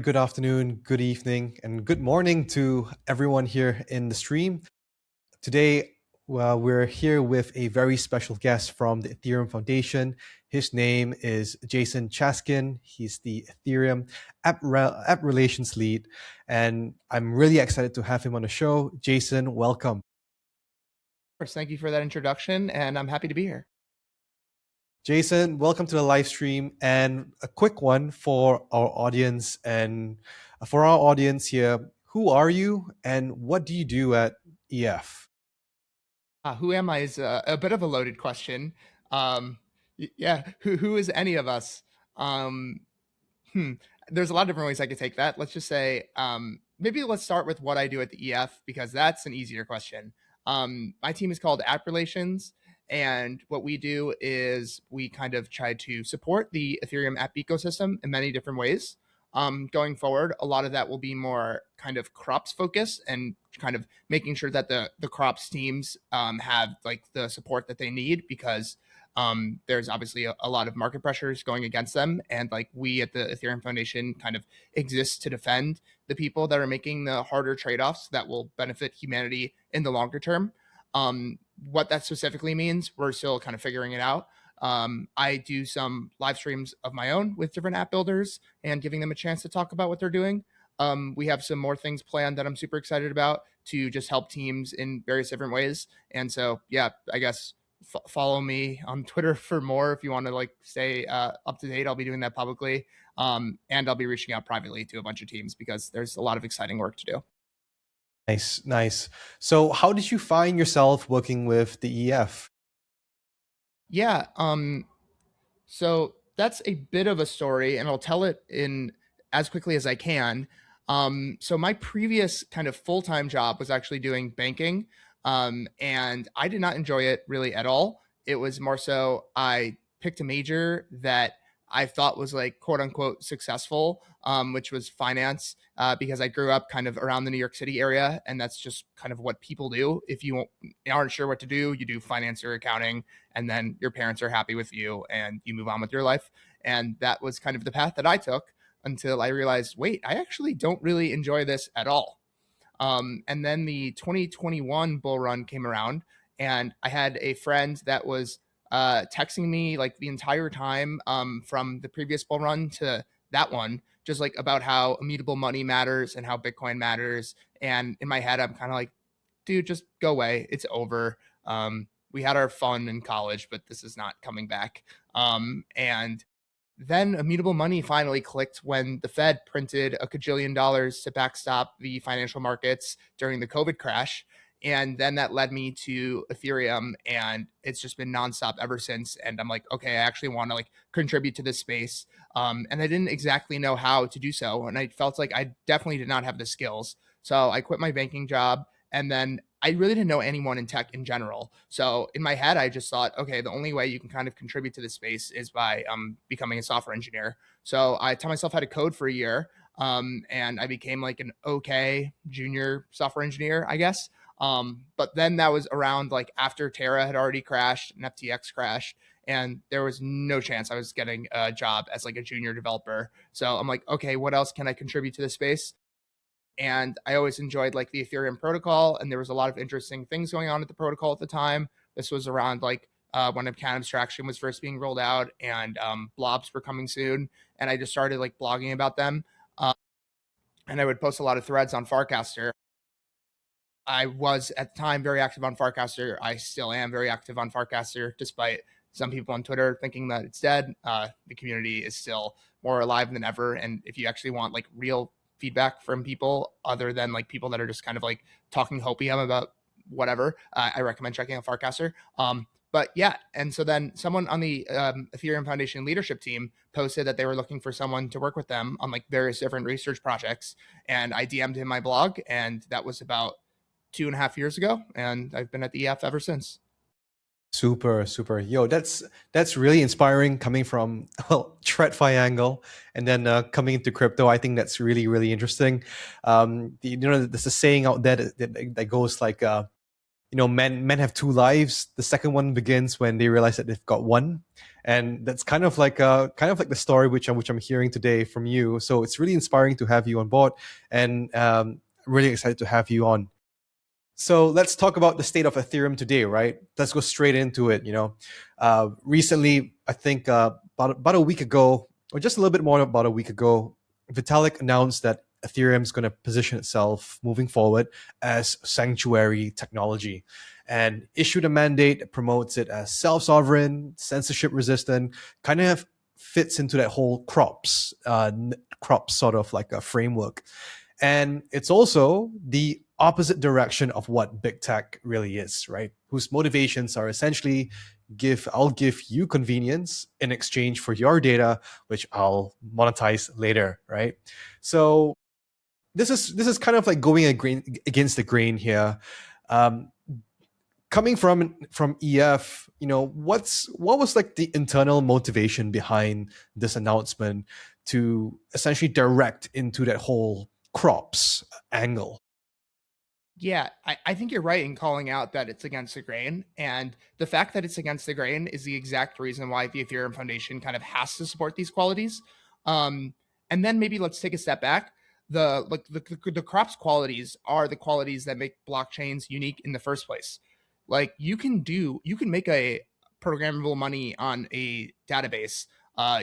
Good afternoon, good evening, and good morning to everyone here in the stream. Today, we're here with a very special guest from the Ethereum Foundation. His name is Jason Chaskin. He's the Ethereum App Relations Lead, and I'm really excited to have him on the show. Jason, welcome. Thank you for that introduction, and I'm happy to be here. Jason, welcome to the live stream, and a quick one for our audience. And for our audience here, who are you and what do you do at EF? Who am I is a bit of a loaded question. Yeah, who is any of us? Um, There's a lot of different ways I could take that. Let's just say maybe let's start with what I do at the EF because that's an easier question. My team is called App Relations, and what we do is we kind of try to support the Ethereum app ecosystem in many different ways. Going forward, a lot of that will be more kind of crops focused and kind of making sure that the crops teams have like the support that they need because there's obviously a lot of market pressures going against them. And like we at the Ethereum Foundation kind of exist to defend the people that are making the harder trade-offs that will benefit humanity in the longer term. What that specifically means, we're still kind of figuring it out. I do some live streams of my own with different app builders and giving them a chance to talk about what they're doing. We have some more things planned that I'm super excited about to just help teams in various different ways. And so, yeah, I guess follow me on Twitter for more if you want to like stay up to date. I'll be doing that publicly, and I'll be reaching out privately to a bunch of teams because there's a lot of exciting work to do. Nice, nice. So, how did you find yourself working with the EF? Yeah. So that's a bit of a story, and I'll tell it in as quickly as I can. So my previous kind of full-time job was actually doing banking, and I did not enjoy it really at all. It was more so I picked a major that I thought was like quote unquote successful, which was finance, because I grew up kind of around the New York City area, and that's just kind of what people do. If you aren't sure what to do, you do finance or accounting, and then your parents are happy with you, and you move on with your life. And that was kind of the path that I took until I realized, wait, I actually don't really enjoy this at all. And then the 2021 bull run came around, and I had a friend that was texting me like the entire time from the previous bull run to that one, just like about how immutable money matters and how Bitcoin matters. And in my head, I'm kind of like, dude, just go away. It's over. We had our fun in college, but this is not coming back. And then immutable money finally clicked when the Fed printed a cajillion dollars to backstop the financial markets during the COVID crash. And then that led me to Ethereum, and it's just been nonstop ever since. And I'm like, okay, I actually want to like contribute to this space. And I didn't exactly know how to do so. And I felt like I definitely did not have the skills. So I quit my banking job, and then I really didn't know anyone in tech in general. So in my head, I just thought, okay, the only way you can kind of contribute to this space is by becoming a software engineer. So I taught myself how to code for a year, and I became like an okay junior software engineer, I guess. But then that was around like after Terra had already crashed and FTX crashed, and there was no chance I was getting a job as like a junior developer. So I'm like, okay, what else can I contribute to this space? And I always enjoyed like the Ethereum protocol, and there was a lot of interesting things going on at the protocol at the time. This was around like when account abstraction was first being rolled out, and blobs were coming soon, and I just started like blogging about them, uh, and I would post a lot of threads on Farcaster. I was at the time very active on Farcaster. I still am very active on Farcaster, despite some people on Twitter thinking that it's dead. The community is still more alive than ever, and if you actually want like real feedback from people other than like people that are just kind of like talking hopium about whatever, I recommend checking out Farcaster. But yeah, and so then someone on the Ethereum Foundation leadership team posted that they were looking for someone to work with them on like various different research projects, and I DM'd him my blog, and that was about 2.5 years ago, and I've been at the EF ever since. Super, super. Yo, that's really inspiring coming from well, TradFi angle and then coming into crypto. I think that's really, really interesting. There's a saying out there that goes like, men have two lives. The second one begins when they realize that they've got one, and that's kind of like the story which I'm hearing today from you. So it's really inspiring to have you on board, and really excited to have you on. So let's talk about the state of Ethereum today, right? Let's go straight into it. Recently, I think about a week ago, or just a little bit more about a week ago, Vitalik announced that Ethereum is going to position itself moving forward as sanctuary technology, and issued a mandate that promotes it as self-sovereign, censorship-resistant, kind of fits into that whole crops sort of like a framework. And it's also the opposite direction of what big tech really is, right? Whose motivations are essentially I'll give you convenience in exchange for your data, which I'll monetize later, right? So this is kind of like going against the grain here. Coming from EF, what was like the internal motivation behind this announcement to essentially direct into that whole crops angle? Yeah, I think you're right in calling out that it's against the grain. And the fact that it's against the grain is the exact reason why the Ethereum Foundation kind of has to support these qualities. And then maybe let's take a step back. The crops qualities are the qualities that make blockchains unique in the first place. Like you can make a programmable money on a database.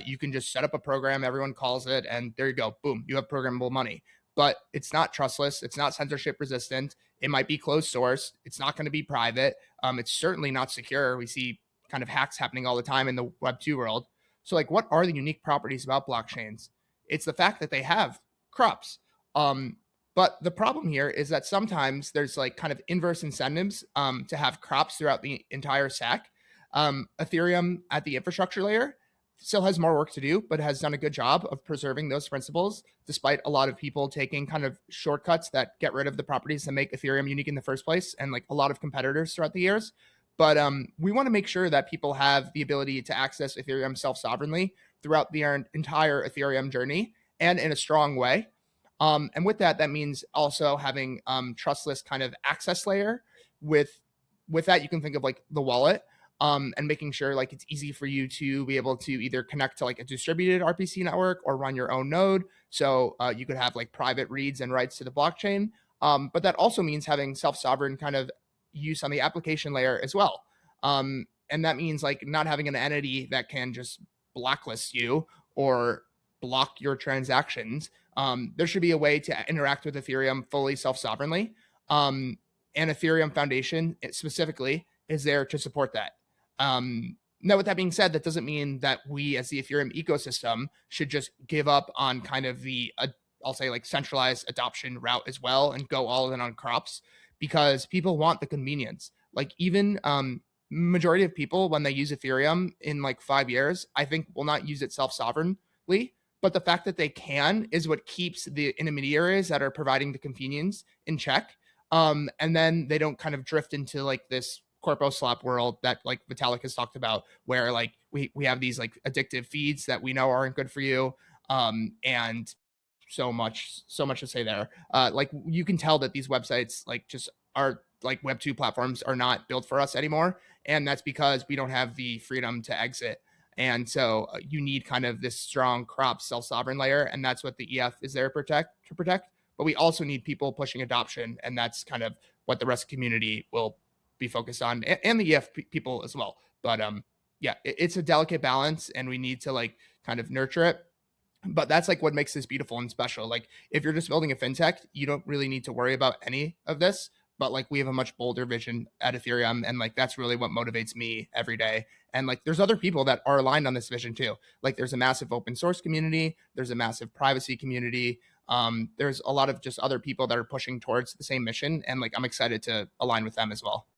You can just set up a program, everyone calls it, and there you go. Boom, you have programmable money. But it's not trustless. It's not censorship resistant. It might be closed source. It's not going to be private. It's certainly not secure. We see kind of hacks happening all the time in the Web2 world. So like, what are the unique properties about blockchains? It's the fact that they have crops. But the problem here is that sometimes there's like kind of inverse incentives to have crops throughout the entire stack. Ethereum at the infrastructure layer still has more work to do, but has done a good job of preserving those principles, despite a lot of people taking kind of shortcuts that get rid of the properties that make Ethereum unique in the first place, and like a lot of competitors throughout the years. But we want to make sure that people have the ability to access Ethereum self-sovereignly throughout the entire Ethereum journey and in a strong way. And with that, that means also having trustless kind of access layer. With that, you can think of like the wallet. And making sure like it's easy for you to be able to either connect to like a distributed RPC network or run your own node. So you could have like private reads and writes to the blockchain. But that also means having self-sovereign kind of use on the application layer as well. And that means like not having an entity that can just blacklist you or block your transactions. There should be a way to interact with Ethereum fully self-sovereignly. And Ethereum Foundation specifically is there to support that. Now, with that being said, that doesn't mean that we as the Ethereum ecosystem should just give up on kind of the, I'll say like centralized adoption route as well and go all in on crops, because people want the convenience. Like even majority of people, when they use Ethereum in like 5 years, I think will not use it self-sovereignly. But the fact that they can is what keeps the intermediaries that are providing the convenience in check. And then they don't kind of drift into like this corpo slop world that like Vitalik has talked about, where like we have these like addictive feeds that we know aren't good for you. And so much to say there. Like you can tell that these websites like just are like Web2 platforms are not built for us anymore. And that's because we don't have the freedom to exit. And so you need kind of this strong crop self-sovereign layer. And that's what the EF is there to protect. But we also need people pushing adoption. And that's kind of what the rest of the community will be focused on, and the EF people as well. But yeah, it's a delicate balance and we need to like kind of nurture it. But that's like what makes this beautiful and special. Like if you're just building a fintech, you don't really need to worry about any of this. But like we have a much bolder vision at Ethereum, and like that's really what motivates me every day. And like there's other people that are aligned on this vision too. Like there's a massive open source community, there's a massive privacy community. There's a lot of just other people that are pushing towards the same mission, and like I'm excited to align with them as well.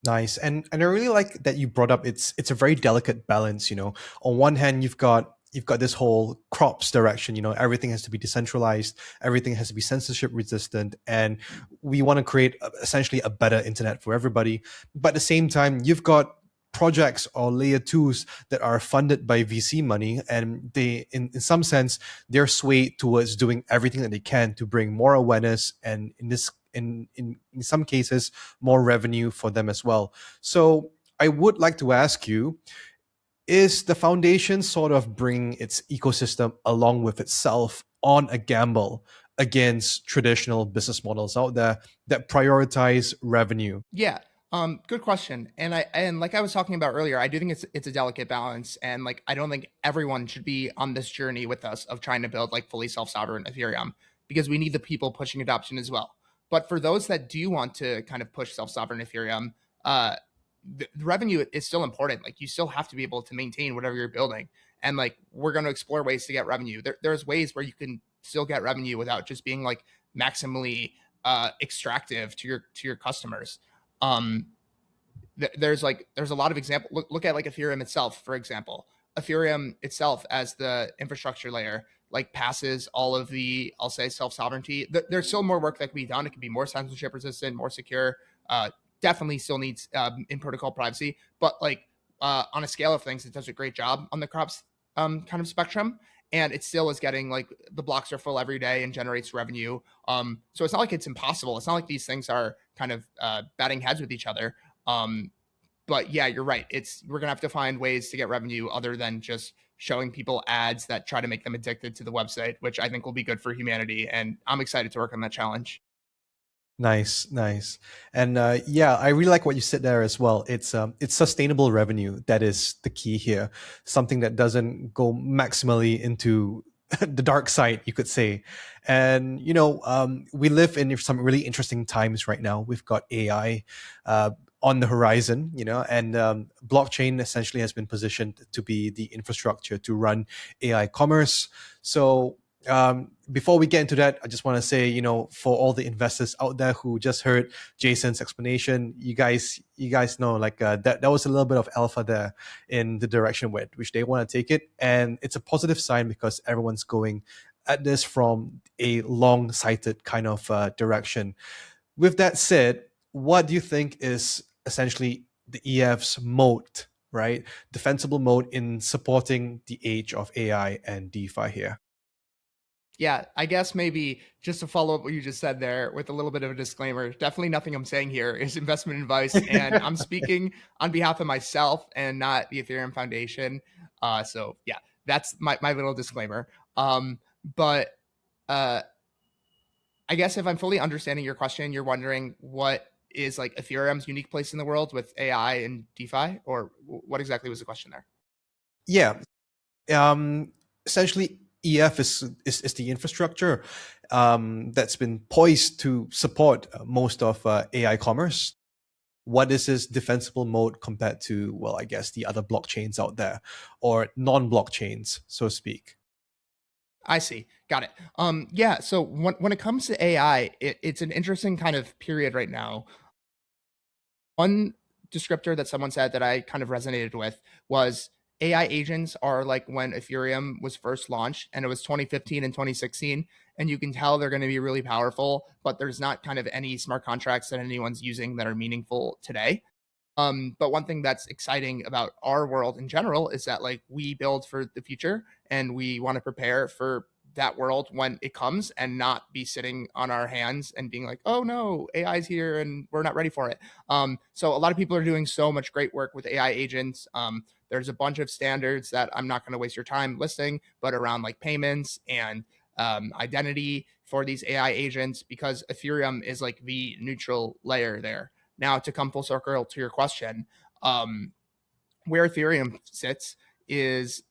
Nice. And I really like that you brought up it's a very delicate balance, On one hand, you've got this whole crops direction, everything has to be decentralized, everything has to be censorship resistant, and we want to create essentially a better internet for everybody. But at the same time, you've got projects or layer twos that are funded by VC money, and they in some sense they're swayed towards doing everything that they can to bring more awareness, and in this in some cases more revenue for them as well. So I would like to ask you, is the foundation sort of bringing its ecosystem along with itself on a gamble against traditional business models out there that prioritize revenue? Yeah. Good question. And like I was talking about earlier, I do think it's a delicate balance. And like I don't think everyone should be on this journey with us of trying to build like fully self-sovereign Ethereum, because we need the people pushing adoption as well. But for those that do want to kind of push self-sovereign Ethereum, the revenue is still important. Like you still have to be able to maintain whatever you're building. And like we're going to explore ways to get revenue. There's ways where you can still get revenue without just being like maximally extractive to your customers. um there's a lot of example. Look at like Ethereum itself, for example. Ethereum itself as the infrastructure layer like passes all of the, I'll say, self-sovereignty. There's still more work that can be done. It can be more censorship resistant, more secure. Definitely still needs in protocol privacy, but like on a scale of things, it does a great job on the crops kind of spectrum. And it still is getting like the blocks are full every day and generates revenue. So it's not like it's impossible. It's not like these things are kind of batting heads with each other. But yeah, you're right. We're gonna have to find ways to get revenue other than just showing people ads that try to make them addicted to the website, which I think will be good for humanity. And I'm excited to work on that challenge. Nice, nice. And yeah, I really like what you said there as well. It's sustainable revenue that is the key here. Something that doesn't go maximally into the dark side, you could say. And we live in some really interesting times right now. We've got AI on the horizon, and blockchain essentially has been positioned to be the infrastructure to run AI commerce. So before we get into that, I just want to say, for all the investors out there who just heard Jason's explanation, you guys know, like that was a little bit of alpha there in the direction which they want to take it, and it's a positive sign because everyone's going at this from a long-sighted kind of direction. With that said, what do you think is essentially the EF's moat, right? Defensible moat in supporting the age of AI and DeFi here. Yeah, I guess maybe just to follow up what you just said there with a little bit of a disclaimer, definitely nothing I'm saying here is investment advice. And I'm speaking on behalf of myself and not the Ethereum Foundation. So yeah, that's my little disclaimer. But I guess if I'm fully understanding your question, you're wondering what is like Ethereum's unique place in the world with AI and DeFi, or what exactly was the question there? Yeah. Essentially, EF is the infrastructure that's been poised to support most of AI commerce. What is this defensible mode compared to, well, I guess the other blockchains out there, or non-blockchains, so to speak? I see. Got it. Yeah. So when it comes to AI, it's an interesting kind of period right now. One descriptor that someone said that I kind of resonated with was AI agents are like when Ethereum was first launched, and it was 2015 and 2016. And you can tell they're going to be really powerful, but there's not kind of any smart contracts that anyone's using that are meaningful today. But one thing that's exciting about our world in general is that like we build for the future and we want to prepare for that world when it comes and not be sitting on our hands and being like, oh no, AI's here and we're not ready for it. So a lot of people are doing so much great work with AI agents. There's a bunch of standards that I'm not going to waste your time listing, but around like payments and identity for these AI agents, because Ethereum is like the neutral layer there. Now, to come full circle to your question, where Ethereum sits is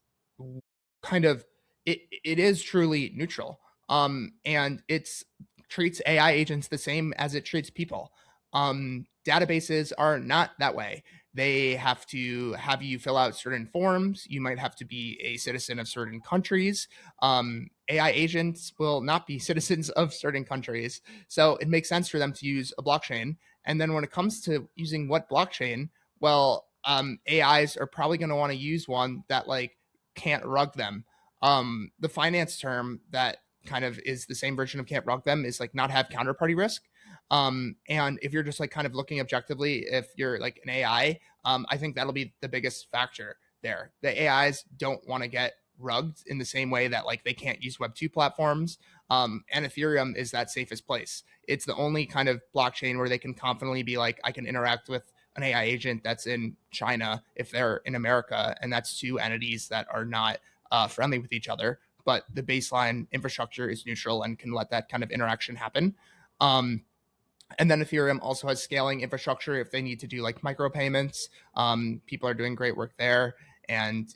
kind of it is truly neutral, and it's treats AI agents the same as it treats people. Databases are not that way. They have to have you fill out certain forms. You might have to be a citizen of certain countries. AI agents will not be citizens of certain countries, so it makes sense for them to use a blockchain. And then when it comes to using what blockchain, well, AIs are probably going to want to use one that like can't rug them. The finance term that kind of is the same version of can't rug them is like not have counterparty risk. And if you're just like kind of looking objectively, if you're like an AI, I think that'll be the biggest factor there. The AIs don't want to get rugged in the same way that like they can't use Web 2 platforms. And Ethereum is that safest place. It's the only kind of blockchain where they can confidently be like, I can interact with an AI agent that's in China if they're in America, and that's two entities that are not friendly with each other, but the baseline infrastructure is neutral and can let that kind of interaction happen. And then Ethereum also has scaling infrastructure if they need to do like micropayments. People are doing great work there, and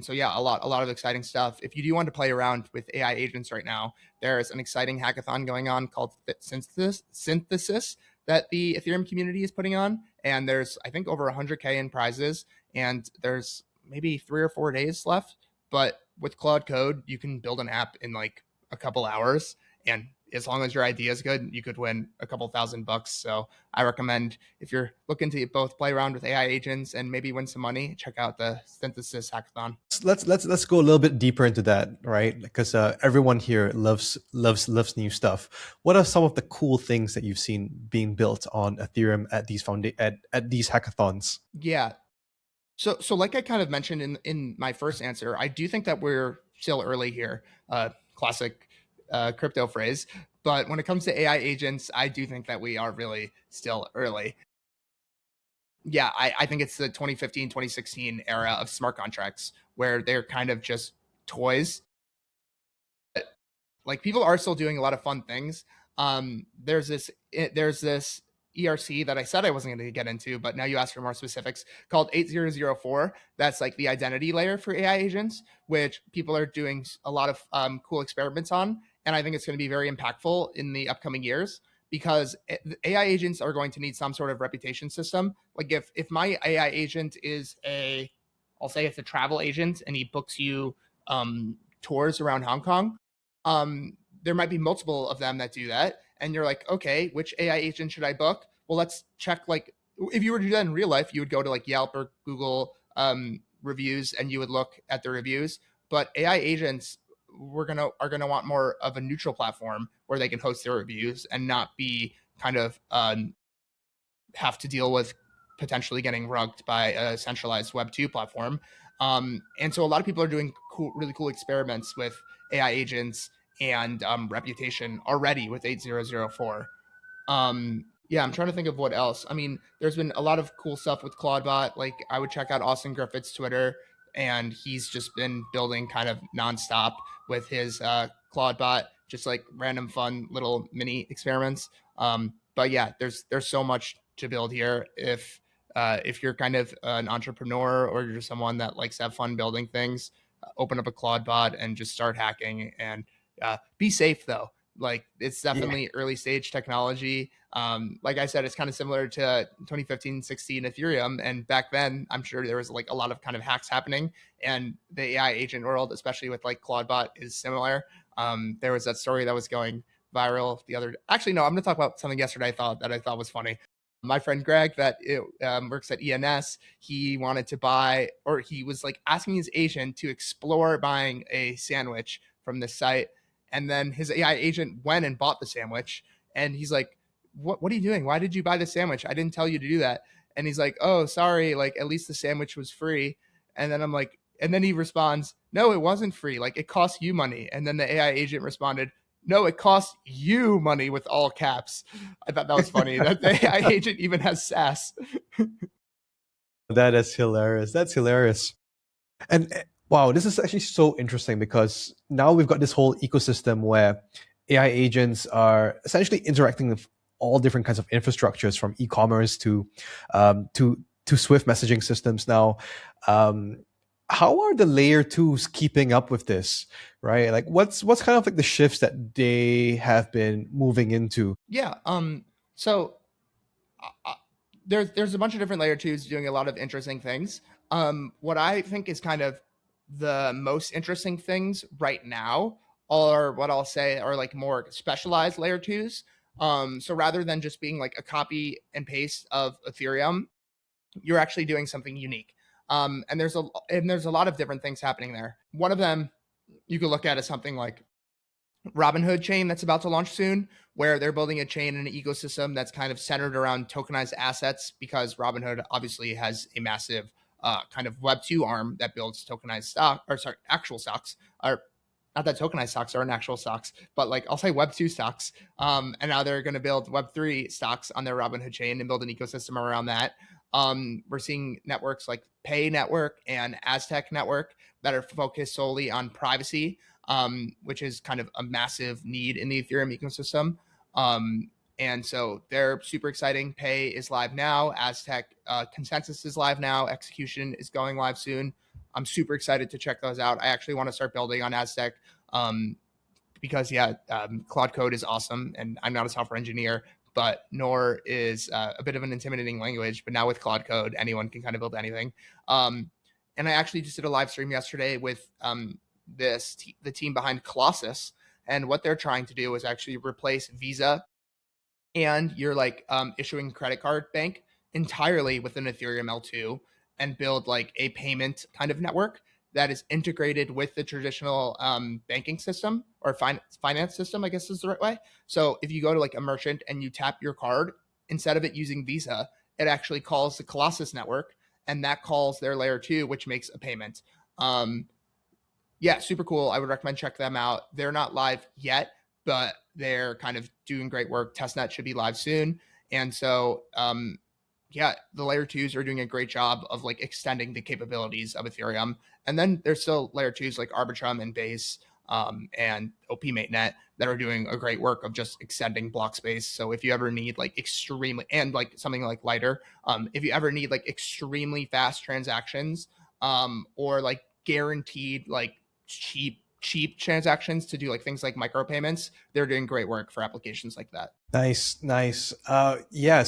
so yeah, a lot of exciting stuff. If you do want to play around with AI agents right now, there's an exciting hackathon going on called Synthesis that the Ethereum community is putting on, and there's I think over 100K in prizes, and there's maybe 3 or 4 days left. But with Claude Code, you can build an app in like a couple hours, and as long as your idea is good, you could win a couple $1,000. So I recommend if you're looking to both play around with AI agents and maybe win some money, check out the Synthesis Hackathon. Let's go a little bit deeper into that, right? Because everyone here loves new stuff. What are some of the cool things that you've seen being built on Ethereum at these at these hackathons? Yeah. So like I kind of mentioned in my first answer, I do think that we're still early here. Classic crypto phrase. But when it comes to AI agents, I do think that we are really still early. Yeah, I think it's the 2015, 2016 era of smart contracts where they're kind of just toys. Like people are still doing a lot of fun things. There's this ERC that I said I wasn't going to get into, but now you ask for more specifics, called 8004. That's like the identity layer for AI agents, which people are doing a lot of cool experiments on. And I think it's going to be very impactful in the upcoming years because AI agents are going to need some sort of reputation system. Like if my AI agent is I'll say it's a travel agent and he books you tours around Hong Kong, there might be multiple of them that do that. And you're like, okay, which AI agent should I book? Well, let's check. Like if you were to do that in real life, you would go to like Yelp or Google reviews and you would look at the reviews. But AI agents are gonna want more of a neutral platform where they can host their reviews and not be kind of have to deal with potentially getting rugged by a centralized Web 2 platform. And so a lot of people are doing really cool experiments with AI agents and reputation already with 8004. Yeah, I'm trying to think of what else. I mean, there's been a lot of cool stuff with Claudebot. Like I would check out Austin Griffith's Twitter, and he's just been building kind of nonstop with his Claudebot, just like random fun little mini experiments. But yeah, there's so much to build here. If you're kind of an entrepreneur or you're someone that likes to have fun building things, open up a Claudebot and just start hacking. And be safe though. Like it's definitely early stage technology. Like I said, it's kind of similar to 2015, 16 Ethereum. And back then, I'm sure there was like a lot of kind of hacks happening. And the AI agent world, especially with like Claudebot, is similar. There was that story that was going viral the other. Actually, no, I'm going to talk about something yesterday I thought was funny. My friend Greg that works at ENS, he wanted to buy, or he was like asking his agent to explore buying a sandwich from this site. And then his AI agent went and bought the sandwich. And he's like, what are you doing? Why did you buy the sandwich? I didn't tell you to do that. And he's like, oh, sorry. Like, at least the sandwich was free. And then I'm like, and then he responds, no, it wasn't free. Like, it cost you money. And then the AI agent responded, no, it cost you money with all caps. I thought that was funny that the AI agent even has sass. That is hilarious. That's hilarious. And wow, this is actually so interesting because now we've got this whole ecosystem where AI agents are essentially interacting with all different kinds of infrastructures, from e-commerce to Swift messaging systems now. How are the layer twos keeping up with this, right? Like what's kind of like the shifts that they have been moving into? Yeah. So there's a bunch of different layer twos doing a lot of interesting things. What I think is kind of the most interesting things right now are what I'll say are like more specialized layer twos. So rather than just being like a copy and paste of Ethereum, you're actually doing something unique. And there's a lot of different things happening there. One of them you could look at as something like Robinhood chain that's about to launch soon, where they're building a chain and an ecosystem that's kind of centered around tokenized assets, because Robinhood obviously has a massive kind of Web2 arm that builds tokenized stock, or sorry, actual stocks, or not that tokenized stocks are an actual stocks, but like I'll say Web2 stocks. And now they're going to build Web3 stocks on their Robinhood chain and build an ecosystem around that. We're seeing networks like Payy network and Aztec network that are focused solely on privacy, which is kind of a massive need in the Ethereum ecosystem. And so they're super exciting. Payy is live now. Aztec consensus is live now. Execution is going live soon. I'm super excited to check those out. I actually want to start building on Aztec because, Claude Code is awesome. And I'm not a software engineer, but nor is a bit of an intimidating language. But now with Claude Code, anyone can kind of build anything. And I actually just did a live stream yesterday with the team behind Colossus. And what they're trying to do is actually replace Visa and your like issuing credit card bank entirely with an Ethereum L2 and build like a payment kind of network that is integrated with the traditional banking system or finance system, I guess is the right way. So if you go to like a merchant and you tap your card, instead of it using Visa, it actually calls the Colossus network, and that calls their layer 2, which makes a payment. Super cool. I would recommend check them out. They're not live yet, but they're kind of doing great work. Testnet should be live soon. And so, the layer 2s are doing a great job of like extending the capabilities of Ethereum. And then there's still layer 2s like Arbitrum and Base and OP Mainnet that are doing a great work of just extending block space. So if you ever need like extremely, and like something like Lighter, if you ever need like extremely fast transactions or like guaranteed like cheap transactions to do like things like micropayments, they're doing great work for applications like that. Nice.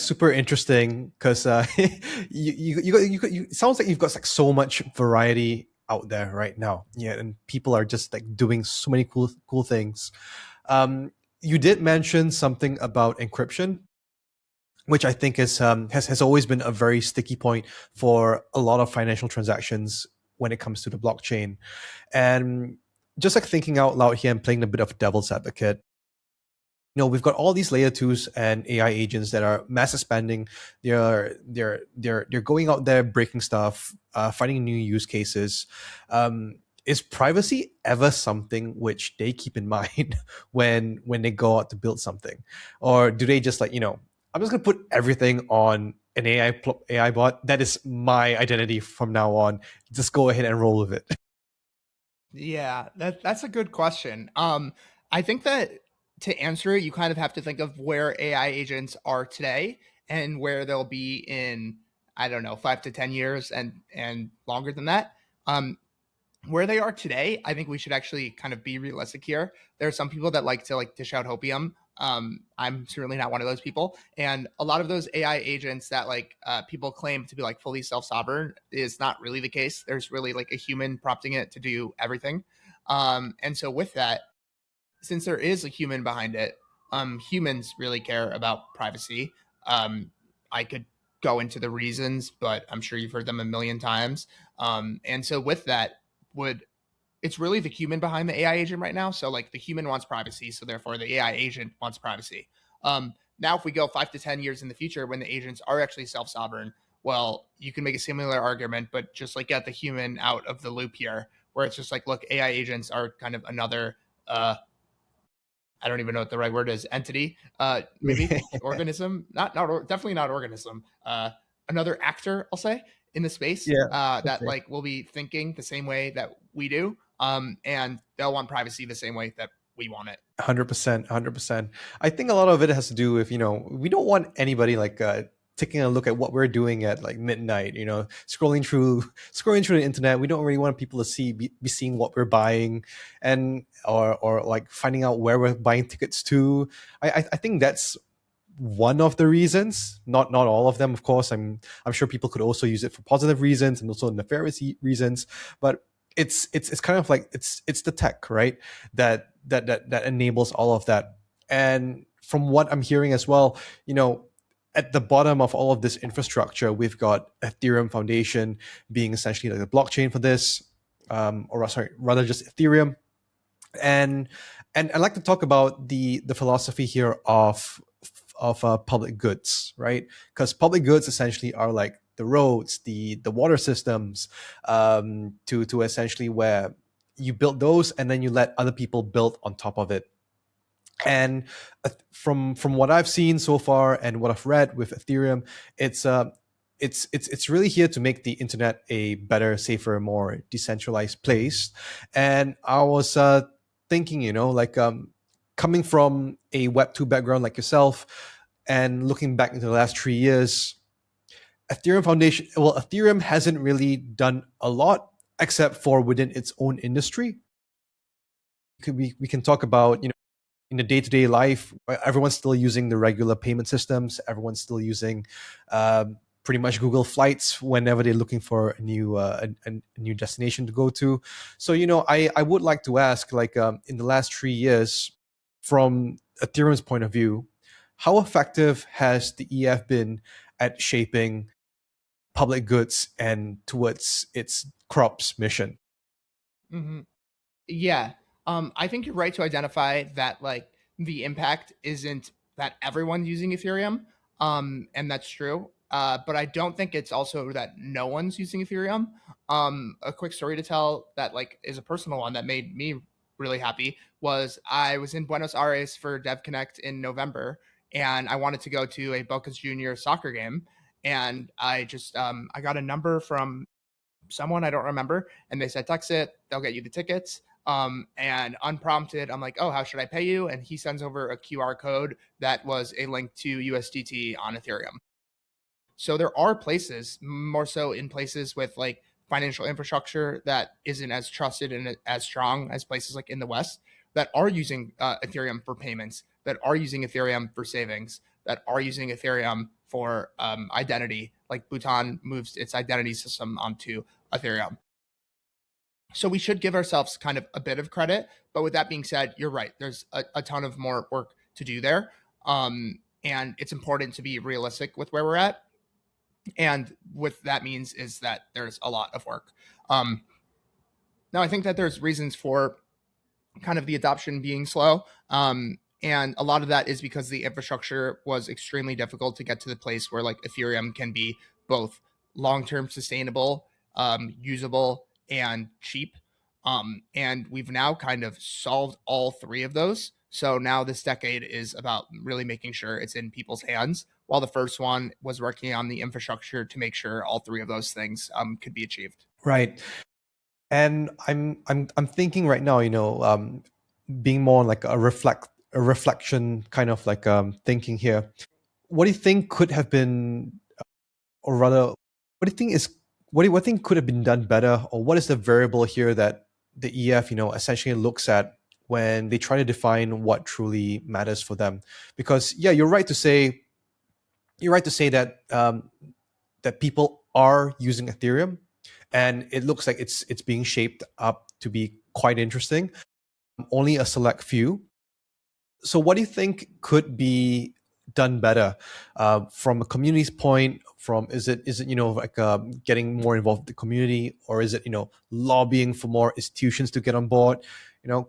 Super interesting because it sounds like you've got like so much variety out there right now. Yeah, and people are just like doing so many cool things. You did mention something about encryption, which I think is has always been a very sticky point for a lot of financial transactions when it comes to the blockchain. And just like thinking out loud here and playing a bit of devil's advocate, we've got all these layer 2s and AI agents that are mass expanding. They're going out there breaking stuff, finding new use cases. Is privacy ever something which they keep in mind when they go out to build something, or do they just like I'm just gonna put everything on an AI bot that is my identity from now on? Just go ahead and roll with it. Yeah, that's a good question. I think that to answer it, you kind of have to think of where AI agents are today and where they'll be in, I don't know, 5 to 10 years and longer than that. Where they are today, I think we should actually kind of be realistic here. There are some people that like to like dish out hopium. I'm certainly not one of those people. And a lot of those AI agents that like people claim to be like fully self-sovereign is not really the case. There's really like a human prompting it to do everything. And so with that, since there is a human behind it, humans really care about privacy. I could go into the reasons, but I'm sure you've heard them a million times. And so with that, it's really the human behind the AI agent right now. So like the human wants privacy, so therefore the AI agent wants privacy. Now, if we go 5 to 10 years in the future when the agents are actually self-sovereign, well, you can make a similar argument, but just like get the human out of the loop here, where it's just like, look, AI agents are kind of another I don't even know what the right word is. Entity, maybe organism, definitely not organism. Another actor, I'll say, in the space that like will be thinking the same way that we do, and they'll want privacy the same way that we want it. 100%. I think a lot of it has to do with we don't want anybody like taking a look at what we're doing at like midnight, scrolling through the internet. We don't really want people to be seeing what we're buying, and or like finding out where we're buying tickets to. I think that's one of the reasons, not all of them, of course. I'm sure people could also use it for positive reasons and also nefarious reasons, but it's kind of like it's the tech, right, that enables all of that. And from what I'm hearing as well, at the bottom of all of this infrastructure, we've got Ethereum Foundation being essentially like the blockchain for this, or sorry, rather just Ethereum. And I'd like to talk about the philosophy here of public goods, right? Because public goods essentially are like the roads, the water systems, to essentially where you build those and then you let other people build on top of it. And from what I've seen so far and what I've read with Ethereum, it's really here to make the internet a better, safer, more decentralized place. And I was thinking, coming from a Web2 background like yourself, and looking back into the last 3 years, Ethereum hasn't really done a lot except for within its own industry. We can talk about, in the day-to-day life, everyone's still using the regular payment systems. Everyone's still using pretty much Google Flights whenever they're looking for a new destination to go to. So, I would like to ask, in the last 3 years, from Ethereum's point of view, how effective has the EF been at shaping public goods and towards its crops mission? Mm-hmm. Yeah. I think you're right to identify that like the impact isn't that everyone's using Ethereum. And that's true. But I don't think it's also that no one's using Ethereum. A quick story to tell that like is a personal one that made me really happy was I was in Buenos Aires for DevConnect in November, and I wanted to go to a Boca's Junior soccer game, and I just I got a number from someone I don't remember, and they said text it, they'll get you the tickets. And unprompted, I'm like, oh, how should I pay you? And he sends over a QR code that was a link to USDT on Ethereum. So there are places, more so in places with like financial infrastructure that isn't as trusted and as strong as places like in the West, that are using Ethereum for payments, that are using Ethereum for savings, that are using Ethereum for identity. Like Bhutan moves its identity system onto Ethereum. So we should give ourselves kind of a bit of credit. But with that being said, you're right. There's a ton of more work to do there. And it's important to be realistic with where we're at. And what that means is that there's a lot of work. Now, I think that there's reasons for kind of the adoption being slow. And a lot of that is because the infrastructure was extremely difficult to get to the place where like Ethereum can be both long-term sustainable, usable, and cheap. And we've now kind of solved all three of those. So now this decade is about really making sure it's in people's hands, while the first one was working on the infrastructure to make sure all three of those things could be achieved. Right. And I'm thinking right now, being more like a reflection kind of like thinking here. What do you think could have been, or rather, what do you think is what do you think could have been done better, or what is the variable here that the EF essentially looks at when they try to define what truly matters for them? Because yeah, you're right to say that that people are using Ethereum, and it looks like it's being shaped up to be quite interesting. Only a select few. So what do you think could be done better from a community's point? From is it like getting more involved with the community, or is it lobbying for more institutions to get on board?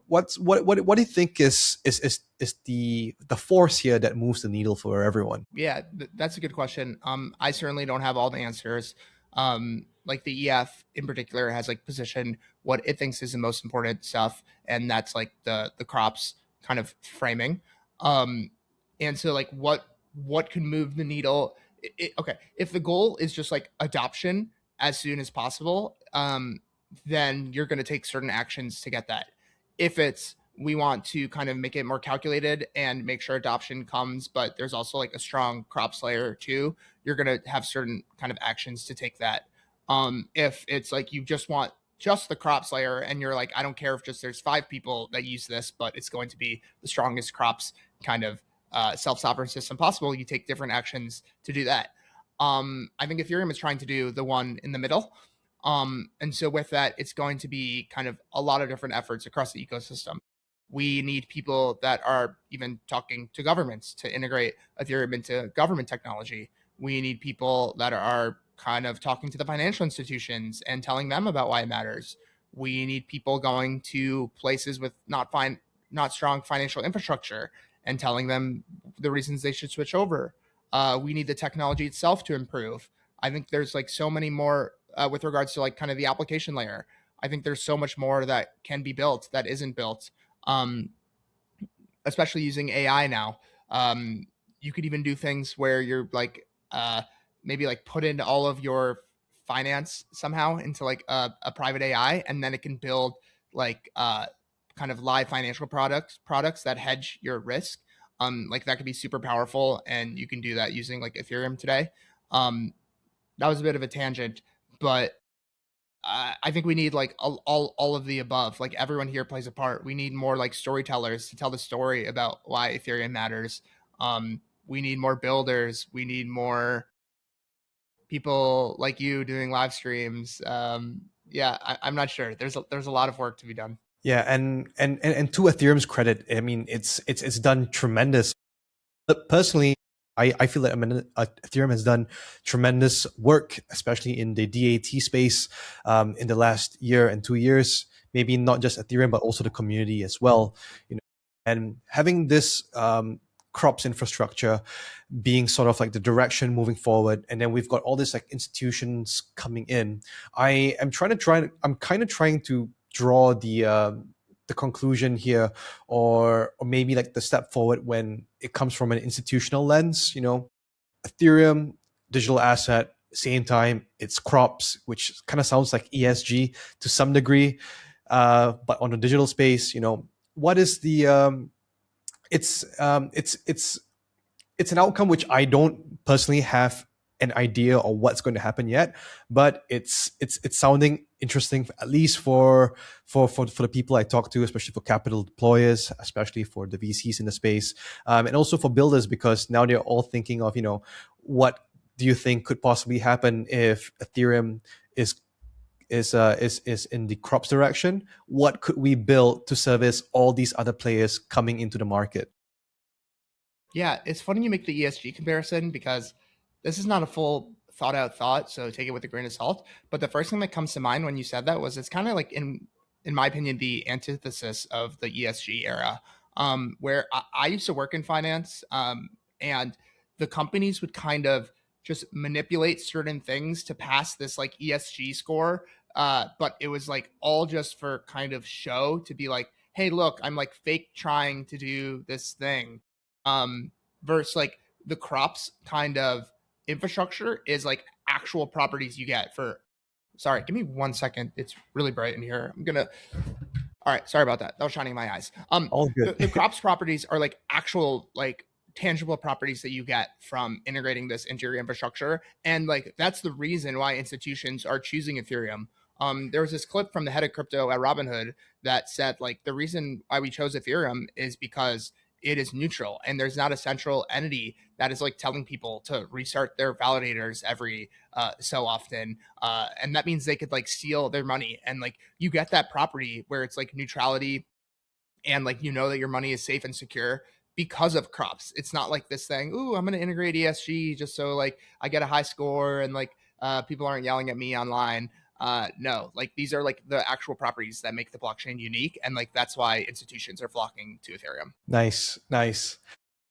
What do you think is the force here that moves the needle for everyone? Yeah, that's a good question. I certainly don't have all the answers. Like the EF in particular has like positioned what it thinks is the most important stuff, and that's like the crops kind of framing. And so like what can move the needle? Okay, if the goal is just like adoption as soon as possible, then you're going to take certain actions to get that. If it's we want to kind of make it more calculated and make sure adoption comes, but there's also like a strong crops layer too, you're going to have certain kind of actions to take that. If it's like you just want just the crops layer and you're like, I don't care if just there's 5 people that use this, but it's going to be the strongest crops kind of self-sovereign system possible, you take different actions to do that. I think Ethereum is trying to do the one in the middle. And so with that, it's going to be kind of a lot of different efforts across the ecosystem. We need people that are even talking to governments to integrate Ethereum into government technology. We need people that are kind of talking to the financial institutions and telling them about why it matters. We need people going to places with not strong financial infrastructure and telling them the reasons they should switch over. We need the technology itself to improve. I think there's like so many more with regards to like kind of the application layer. I think there's so much more that can be built that isn't built, especially using AI now. You could even do things where you're like maybe like put in all of your finance somehow into like a private AI, and then it can build like kind of live financial products that hedge your risk. Like that could be super powerful, and you can do that using like Ethereum today. That was a bit of a tangent, but I think we need like all of the above. Like everyone here plays a part. We need more like storytellers to tell the story about why Ethereum matters. We need more builders. We need more people like you doing live streams. Yeah, I'm not sure. There's a lot of work to be done. Yeah, and to Ethereum's credit, I mean, it's done tremendous. But personally, I feel that Ethereum has done tremendous work, especially in the DAT space, in the last year and 2 years. Maybe not just Ethereum, but also the community as well. You know, and having this crops infrastructure being sort of like the direction moving forward, and then we've got all these like institutions coming in. I'm kind of trying to draw the conclusion here, or maybe like the step forward when it comes from an institutional lens. You know, Ethereum, digital asset, same time it's crops, which kind of sounds like ESG to some degree, but on the digital space, you know, what is the it's an outcome which I don't personally have an idea of what's going to happen yet, but it's sounding interesting, at least for the people I talk to, especially for capital deployers, especially for the VCs in the space, and also for builders, because now they're all thinking of, you know, what do you think could possibly happen if Ethereum is in the crops direction? What could we build to service all these other players coming into the market? Yeah, it's funny you make the ESG comparison because this is not a full thought out thought, so take it with a grain of salt. But the first thing that comes to mind when you said that was it's kind of like in my opinion the antithesis of the ESG era, where I used to work in finance, and the companies would kind of just manipulate certain things to pass this like ESG score, but it was like all just for kind of show to be like, hey, look, I'm like fake trying to do this thing, versus like the crops kind of infrastructure is like actual properties you get for. Sorry, give me 1 second. It's really bright in here. I'm gonna. All right, sorry about that. That was shining in my eyes. All good. The crops properties are like actual like tangible properties that you get from integrating this into your infrastructure, and like that's the reason why institutions are choosing Ethereum. There was this clip from the head of crypto at Robinhood that said like the reason why we chose Ethereum is because it is neutral and there's not a central entity that is like telling people to restart their validators every so often, and that means they could like steal their money, and like you get that property where it's like neutrality and like you know that your money is safe and secure because of crops. It's not like this thing, ooh, I'm going to integrate ESG just so like I get a high score and like people aren't yelling at me online. No, like these are like the actual properties that make the blockchain unique, and like that's why institutions are flocking to Ethereum. Nice.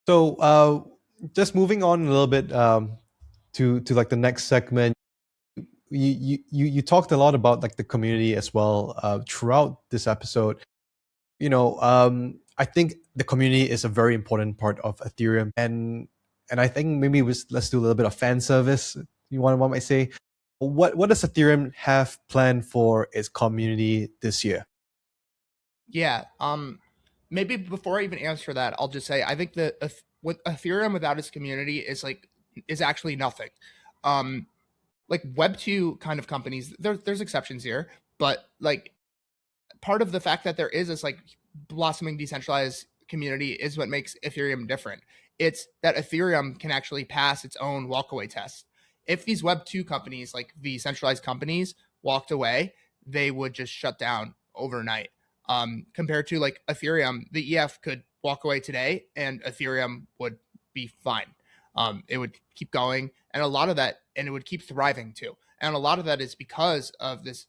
So just moving on a little bit, to like the next segment. You talked a lot about like the community as well throughout this episode. You know, I think the community is a very important part of Ethereum, and I think maybe let's do a little bit of fan service. You want might say, what does Ethereum have planned for its community this year? Yeah. Maybe before I even answer that, I'll just say I think that with Ethereum without its community is actually nothing. Like Web 2 kind of companies, there's exceptions here, but like part of the fact that there is this like blossoming decentralized community is what makes Ethereum different. It's that Ethereum can actually pass its own walkaway test. If these Web 2 companies, like the centralized companies, walked away, they would just shut down overnight. Compared to like Ethereum, the EF could walk away today and Ethereum would be fine. It would keep going, and a lot of that, and it would keep thriving too. And a lot of that is because of this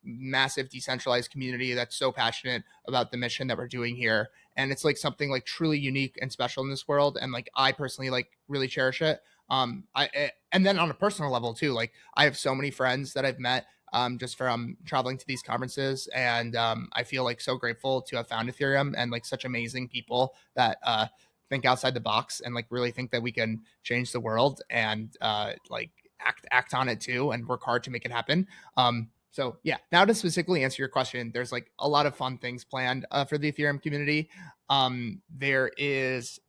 massive decentralized community that's so passionate about the mission that we're doing here, and it's like something like truly unique and special in this world, and like I personally like really cherish it. And then on a personal level too, like I have so many friends that I've met just from traveling to these conferences, and I feel like so grateful to have found Ethereum and like such amazing people that think outside the box and like really think that we can change the world and like act on it too and work hard to make it happen. So yeah, now to specifically answer your question, there's like a lot of fun things planned for the Ethereum community. There's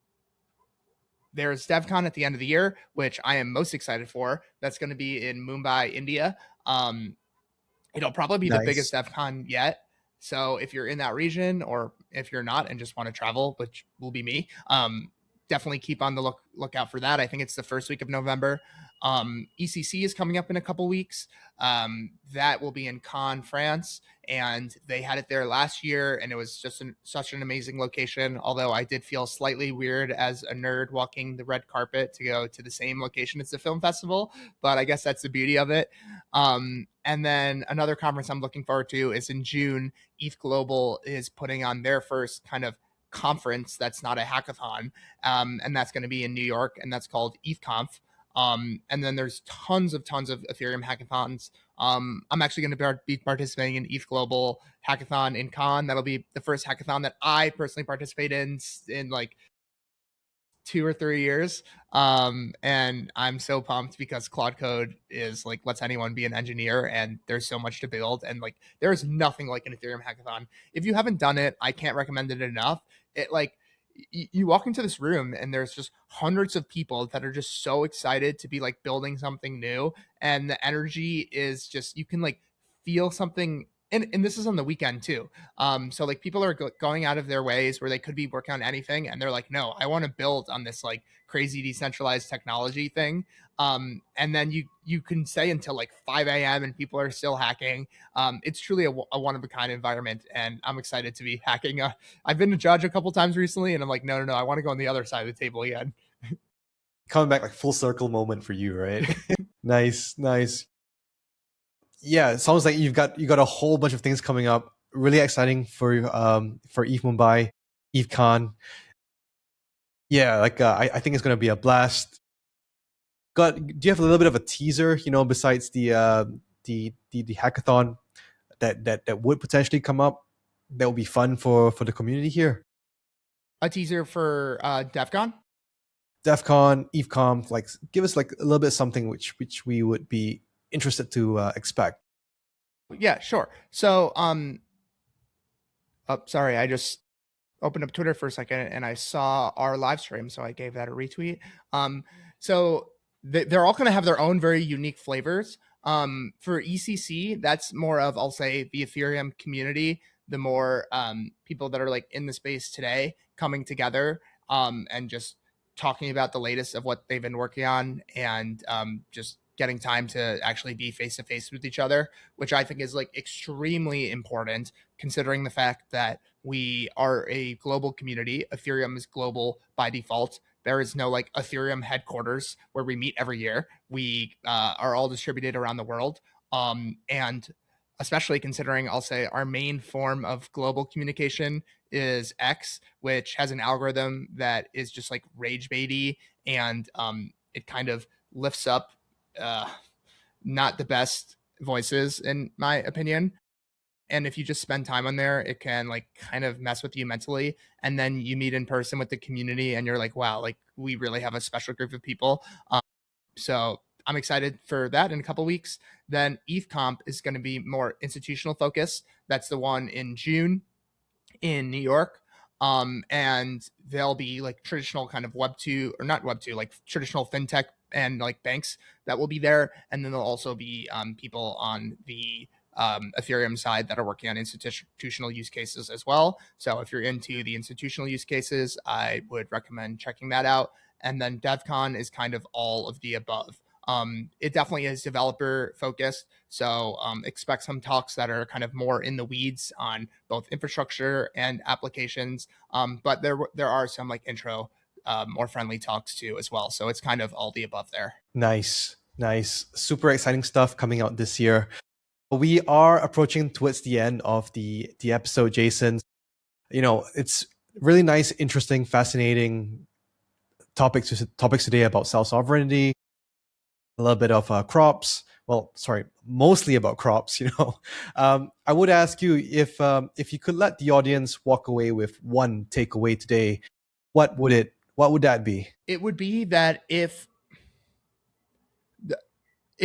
DevCon at the end of the year, which I am most excited for. That's going to be in Mumbai, India. It'll probably be the biggest Nice. DevCon yet. So if you're in that region, or if you're not and just want to travel, which will be me, definitely keep on the lookout for that. I think it's the first week of November. ECC is coming up in a couple weeks. That will be in Cannes, France, and they had it there last year, and it was just such an amazing location. Although I did feel slightly weird as a nerd walking the red carpet to go to the same location as the film festival, but I guess that's the beauty of it. And then another conference I'm looking forward to is in June. ETH Global is putting on their first kind of conference that's not a hackathon, and that's going to be in New York, and that's called ETHConf. And then there's tons of Ethereum hackathons. I'm actually going to be participating in ETH Global Hackathon in Cannes. That'll be the first hackathon that I personally participate in like 2 or 3 years. And I'm so pumped because Claude Code is like lets anyone be an engineer, and there's so much to build, and like there's nothing like an Ethereum hackathon. If you haven't done it, I can't recommend it enough. It like you walk into this room and there's just hundreds of people that are just so excited to be like building something new, and the energy is just, you can like feel something. And this is on the weekend too. So like people are going out of their ways where they could be working on anything, and they're like, no, I want to build on this like crazy decentralized technology thing. And then you can stay until like 5 a.m. and people are still hacking. It's truly a one of a kind environment, and I'm excited to be hacking. I've been a judge a couple times recently, and I'm like, no, I want to go on the other side of the table again. Coming back, like full circle moment for you, right? Nice. Yeah, it sounds like you got a whole bunch of things coming up. Really exciting for ETH Mumbai, ETHCon. Yeah, like I think it's gonna be a blast. Do you have a little bit of a teaser? Besides the hackathon that would potentially come up, that would be fun for the community here. A teaser for DevCon. DevCon, ETHConf, like give us like a little bit of something which we would be interested to expect. Yeah, sure. So, sorry, I just opened up Twitter for a second and I saw our live stream, so I gave that a retweet. So they're all going to have their own very unique flavors. For ECC, that's more of, I'll say, the Ethereum community, the more people that are like in the space today coming together and just talking about the latest of what they've been working on, and just getting time to actually be face to face with each other, which I think is like extremely important considering the fact that we are a global community. Ethereum is global by default. There is no like Ethereum headquarters where we meet every year. We are all distributed around the world. And especially considering, I'll say, our main form of global communication is X, which has an algorithm that is just like rage baity, and it kind of lifts up not the best voices, in my opinion. And if you just spend time on there, it can like kind of mess with you mentally. And then you meet in person with the community and you're like, wow, like we really have a special group of people. So I'm excited for that in a couple weeks. Then ETHConf is going to be more institutional focus. That's the one in June in New York. And they'll be like traditional kind of Web2, or not Web2, like traditional fintech and like banks that will be there. And then there'll also be people on the Ethereum side that are working on institutional use cases as well. So if you're into the institutional use cases, I would recommend checking that out. And then DevCon is kind of all of the above. It definitely is developer focused. So expect some talks that are kind of more in the weeds on both infrastructure and applications. But there are some like intro, more friendly talks too as well. So it's kind of all the above there. Nice. Super exciting stuff coming out this year. We are approaching towards the end of the episode, Jason. It's really nice, interesting, fascinating topics today about self-sovereignty. a little bit of crops. Well, sorry, mostly about crops. I would ask you if you could let the audience walk away with one takeaway today, what would that be? It would be that it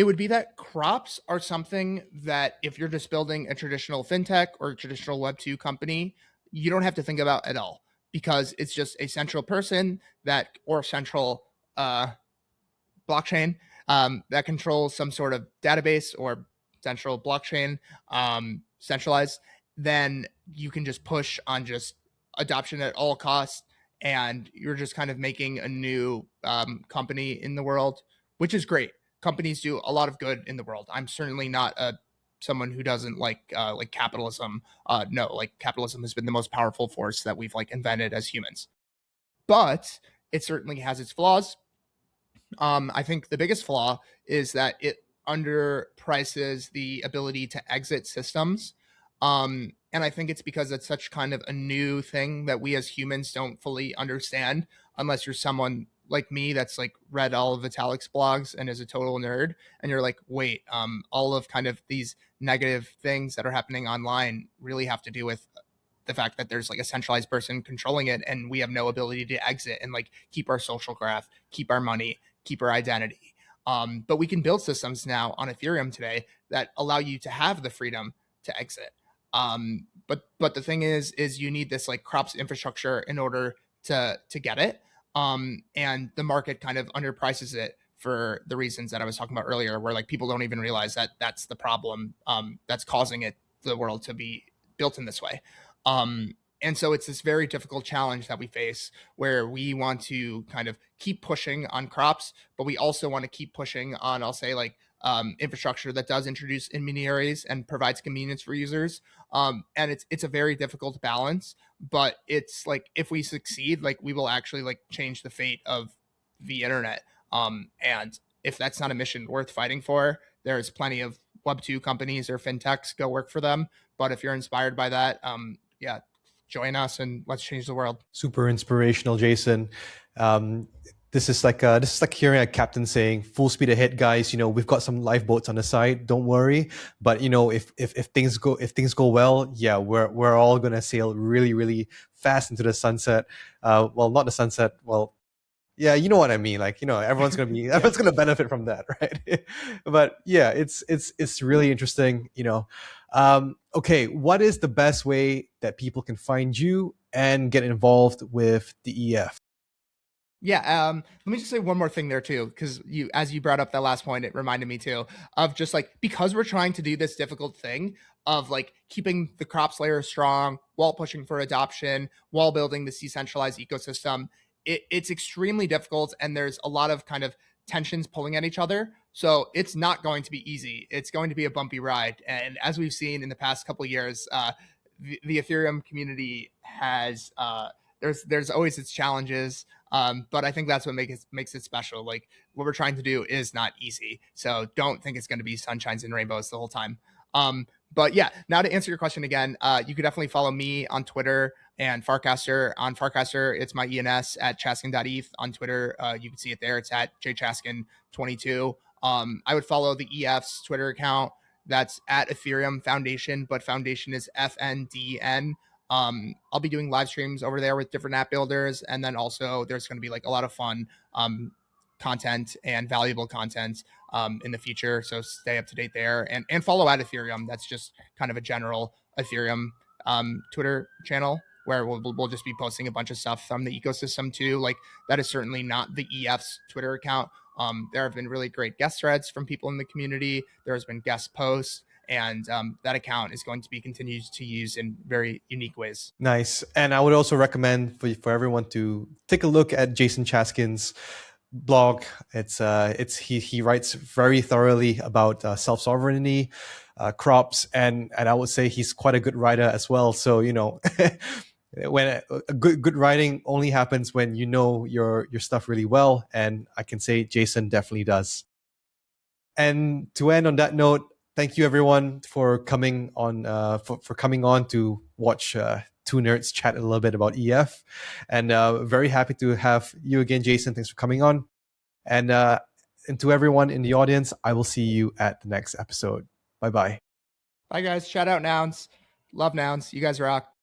would be that crops are something that if you're just building a traditional fintech or a traditional Web2 company, you don't have to think about at all, because it's just a central person or central blockchain that controls some sort of database or central blockchain, centralized. Then you can just push on just adoption at all costs, and you're just kind of making a new company in the world, which is great. Companies do a lot of good in the world. I'm certainly not someone who doesn't like capitalism. No, like capitalism has been the most powerful force that we've like invented as humans, but it certainly has its flaws. I think the biggest flaw is that it underprices the ability to exit systems. And I think it's because it's such kind of a new thing that we as humans don't fully understand, unless you're someone like me that's like read all of Vitalik's blogs and is a total nerd. And you're like, wait, all of kind of these negative things that are happening online really have to do with the fact that there's like a centralized person controlling it, and we have no ability to exit and like keep our social graph, keep our money, keep our identity. But we can build systems now on Ethereum today that allow you to have the freedom to exit. But the thing is you need this like crops infrastructure in order to get it. And the market kind of underprices it for the reasons that I was talking about earlier, where like people don't even realize that that's the problem that's causing the world to be built in this way. And so it's this very difficult challenge that we face, where we want to kind of keep pushing on crops, but we also want to keep pushing on, I'll say, like infrastructure that does introduce intermediaries and provides convenience for users. And it's a very difficult balance, but it's like if we succeed, like we will actually like change the fate of the internet. And if that's not a mission worth fighting for, there's plenty of Web2 companies or fintechs, go work for them. But if you're inspired by that, yeah, join us and let's change the world. Super inspirational, Jason. This is like hearing a captain saying, "Full speed ahead, guys. We've got some lifeboats on the side. Don't worry. But if things go well, yeah, we're all gonna sail really, really fast into the sunset. Well, not the sunset. Well, yeah, you know what I mean. Like, everyone's gonna benefit from that, right? But yeah, it's really interesting. Okay, what is the best way that people can find you and get involved with the EF? Yeah, let me just say one more thing there too, because as you brought up that last point, it reminded me too of just like, because we're trying to do this difficult thing of like keeping the crops layer strong while pushing for adoption, while building this decentralized ecosystem. It's extremely difficult, and there's a lot of kind of tensions pulling at each other. So it's not going to be easy. It's going to be a bumpy ride. And as we've seen in the past couple of years, the Ethereum community has there's always its challenges. But I think that's what makes it special. Like, what we're trying to do is not easy. So don't think it's going to be sunshines and rainbows the whole time. But yeah, now to answer your question again, you could definitely follow me on Twitter and Farcaster. On Farcaster, it's my ENS at chaskin.eth. On Twitter, you can see it there. It's at jchaskin22. I would follow the EF's Twitter account. That's at Ethereum Foundation, but Foundation is FNDN. I'll be doing live streams over there with different app builders, and then also there's going to be like a lot of fun content and valuable content in the future. So stay up to date there, and follow at Ethereum. That's just kind of a general Ethereum Twitter channel where we'll just be posting a bunch of stuff from the ecosystem too. Like, that is certainly not the EF's Twitter account. There have been really great guest threads from people in the community. There has been guest posts, and that account is going to be continued to use in very unique ways. Nice. And I would also recommend for everyone to take a look at Jason Chaskin's blog. He writes very thoroughly about self-sovereignty, crops, and I would say he's quite a good writer as well. So when a good writing only happens when you know your stuff really well, and I can say Jason definitely does. And to end on that note, thank you everyone for coming on for coming on to watch two nerds chat a little bit about EF, and very happy to have you again, Jason. Thanks for coming on. And And to everyone in the audience, I will see you at the next episode. Bye-bye. Bye, guys. Shout out Nouns. Love Nouns. You guys rock.